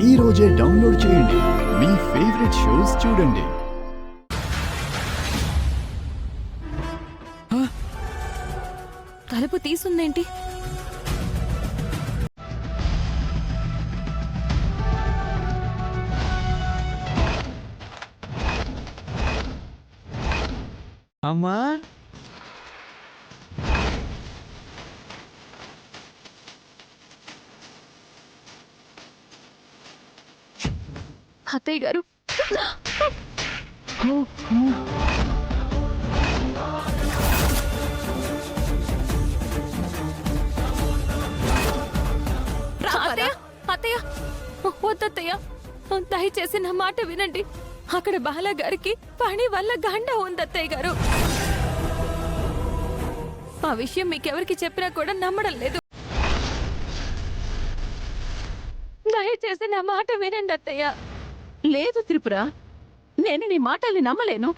ఈ రోజే డౌన్లోడ్ చేయండి. మీ ఫేవరెట్ షోస్ చూడండి. తలుపు తీసుందేంటి? అమ్మా అత్తయ్య గారు, అత్తయ్య, అత్తయ్య, వద్దత్తయ్య, దయచేసి నా మాట వినండి. అక్కడ బాలా గారికి పని వల్ల గండ ఉంది అత్తయ్య గారు. ఆ విషయం మీకెవరికి చెప్పినా కూడా నమ్మడం లేదు. దయచేసి నా మాట వినండి అత్తయ్య. లేదు త్రిపుర, నేను నీ మాటల్ని నమ్మలేను.